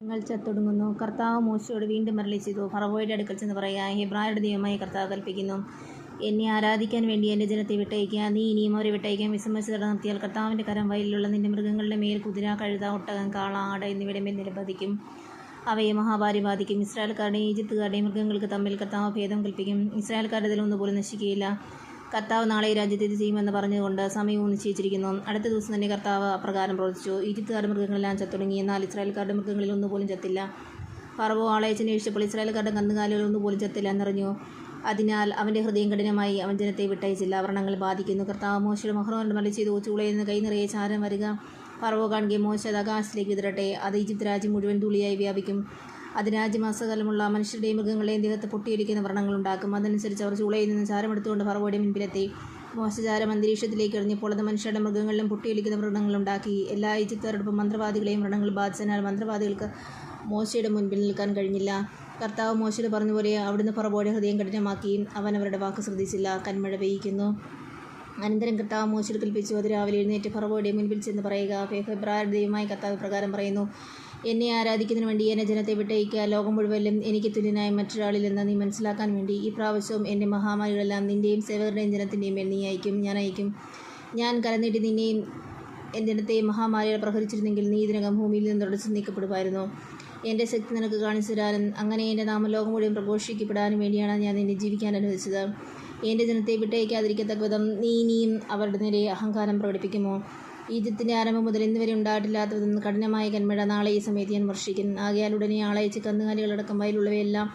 നിങ്ങൾ ചത്തൊടുങ്ങുന്നു. കർത്താവ് മോശയോട് വീണ്ടും അരുളി ചെയ്തു, ഫറവോയുടെ അടുക്കൽ ചെന്ന് പറയുക, ഹെബ്രായരുടെ ദൈവമായ കർത്താവ് കൽപ്പിക്കുന്നു, എന്നെ ആരാധിക്കാൻ വേണ്ടി എൻ്റെ ജനത്തെ വിട്ടയക്കുക. നീ ഇനിയും അവരെ വിട്ടയക്കാൻ വിസമ്മതിച്ച് നിർത്തിയാൽ കർത്താവിൻ്റെ കരം വയലിലുള്ള നിന്റെ മൃഗങ്ങളുടെ മേൽ കുതിര, കഴുത, ഒട്ടകം, കാള, ആട് എന്നിവയുടെ മേൽ നിലപതിക്കും. അവയെ മഹാഭാരി ബാധിക്കും. ഇസ്രായേൽക്കാരുടെയും ഈജിപ്തുകാരുടെയും മൃഗങ്ങൾക്ക് തമ്മിൽ കർത്താവ് ഭേദം കൽപ്പിക്കും. ഇസ്രായേൽക്കാരുടെ ഇതിലൊന്നുപോലും നശിക്കുകയില്ല. കർത്താവ് നാളെ ഈ രാജ്യത്ത് ഇത് ചെയ്യുമെന്ന് പറഞ്ഞുകൊണ്ട് സമയവും നിശ്ചയിച്ചിരിക്കുന്നു. അടുത്ത ദിവസം തന്നെ കർത്താവ് അപ്രകാരം പ്രവർത്തിച്ചു. ഈജിപ്തുകാരുടെ മൃഗങ്ങളെല്ലാം ചത്തൊടുങ്ങി, എന്നാൽ ഇസ്രായേൽക്കാരുടെ മൃഗങ്ങളിൽ ഒന്നുപോലും ചത്തില്ല. ഫറവോ ആളയച്ചന്വേഷിച്ചപ്പോൾ ഇസ്രായേൽക്കാരുടെ കന്നുകാലികൾ ഒന്നുപോലും ചത്തില്ല എന്നറിഞ്ഞു. അതിനാൽ അവൻ്റെ ഹൃദയം കഠിനമായി, അവൻ ജനത്തെ വിട്ടയച്ചില്ല. വ്രണങ്ങൾ ബാധിക്കുന്നു. കർത്താവ് മോശയുടെ അഹ്റോനോട് അരുളി ചെയ്തു, ചൂളയിൽ നിന്ന് കൈ നിറയെ ചാരം വരിക. ഫറവോ കാണുകയും മോശ അത് ആകാശത്തിലേക്ക് വിതറട്ടെ. അത് ഈജിപ്ത് രാജ്യം മുഴുവൻ ധൂളിയായി വ്യാപിക്കും. അത് രാജ്യമാസകാലമുള്ള മനുഷ്യരുടെയും മൃഗങ്ങളുടെയും ദേഹത്ത് പൊട്ടിയൊലിക്കുന്ന വ്രണങ്ങളുണ്ടാക്കും. അതനുസരിച്ച് അവർ ചൂളയിൽ നിന്ന് ചാരമെടുത്തുകൊണ്ട് ഫറവോയുടെ മുൻപിലെത്തി. മോശ ചാരം അന്തരീക്ഷത്തിലേക്ക് എറിഞ്ഞപ്പോൾ അത് മനുഷ്യരുടെ മൃഗങ്ങളിലും പൊട്ടിയൊലിക്കുന്ന വ്രണങ്ങളുണ്ടാക്കി. എല്ലാ ഈജിപ്തുകാരോടൊപ്പം മന്ത്രവാദികളെയും വ്രണങ്ങൾ ബാധിച്ചതിനാൽ മന്ത്രവാദികൾക്ക് മോശയുടെ മുൻപിൽ നിൽക്കാൻ കഴിഞ്ഞില്ല. കർത്താവ് മോശയോട് പറഞ്ഞതുപോലെ അവിടുന്ന് ഫറവോയുടെ ഹൃദയം കഠിനമാക്കി. അവൻ അവരുടെ വാക്ക് ശ്രദ്ധിച്ചില്ല. കന്മഴ പെയ്യിക്കുന്നു. അനന്തരം കർത്താവ് മോശയോട് കൽപ്പിച്ചു, അത് രാവിലെ എഴുന്നേറ്റ് ഫറവോയുടെ മുൻപിൽ ചെന്ന് പറയുക, ഹെബ്രായരുടെ ദൈവമായ കർത്താവ് പ്രകാരം പറയുന്നു, എന്നെ ആരാധിക്കുന്നതിന് വേണ്ടി എൻ്റെ ജനത്തെ വിട്ടയക്കുക. ലോകം മുഴുവനും എനിക്ക് തുല്യനായ മറ്റൊരാളില്ലെന്ന് നീ മനസ്സിലാക്കാൻ വേണ്ടി ഈ പ്രാവശ്യവും എൻ്റെ മഹാമാരികളെല്ലാം നിൻ്റെയും സേവകരുടെയും ജനത്തിൻ്റെയും മേൽ ഞാൻ അയക്കും. ഞാൻ കരനീട്ടി നിന്നെയും എൻ്റെ ജനത്തെയും മഹാമാരികൾ പ്രഹരിച്ചിരുന്നെങ്കിൽ നീ ഇതിനകം ഭൂമിയിൽ നിന്ന് തുടച്ചു നീക്കപ്പെടുമായിരുന്നു. എൻ്റെ ശക്തി നിനക്ക് കാണിച്ചു തരാനും അങ്ങനെ എൻ്റെ നാമം ലോകം മുഴുവൻ പ്രഘോഷിക്കപ്പെടാനും വേണ്ടിയാണ് ഞാൻ നിന്നെ ജീവിക്കാൻ അനുവദിച്ചത്. എൻ്റെ ജനത്തെ വിട്ടയക്കാതിരിക്കത്തക്ക വിധം നീ ഇനിയും അവരുടെ നേരെ അഹങ്കാരം പ്രകടിപ്പിക്കുമോ? ഈജിപ്തിൻ്റെ ആരംഭം മുതൽ ഇന്നുവരെ ഉണ്ടായിട്ടില്ലാത്ത വിധം കഠിനമായ കന്മഴ നാളെ ഈ സമയത്ത് ഞാൻ വർഷിക്കും. ആകയാൽ ഉടനെ ആളയച്ച് കന്നുകാലികളടക്കം വയലുള്ളവയെല്ലാം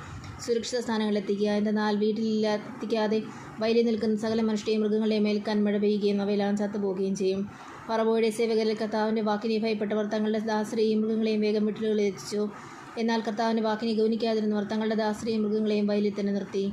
സുരക്ഷിത സ്ഥാനങ്ങളിൽ എത്തിക്കുക. എന്തെന്നാൽ വീട്ടിലെത്തിക്കാതെ വയലിൽ നിൽക്കുന്ന സകല മനുഷ്യരെയും മൃഗങ്ങളുടെയും മേൽ കന്മഴ പെയ്യുകയും അവയെല്ലാം ചത്തുപോകുകയും ചെയ്യും. ഫറവോയുടെ സേവകരിൽ കർത്താവിൻ്റെ വാക്കിനെ ഭയപ്പെട്ടവർ തങ്ങളുടെ ദാസരെയും മൃഗങ്ങളെയും വേഗം വീട്ടിലുകളിൽ എത്തിച്ചു. എന്നാൽ കർത്താവിൻ്റെ വാക്കിനെ ഗൗനിക്കാതിരുന്നവർ തങ്ങളുടെ ദാസരെയും മൃഗങ്ങളെയും വയലിൽ തന്നെ നിർത്തി.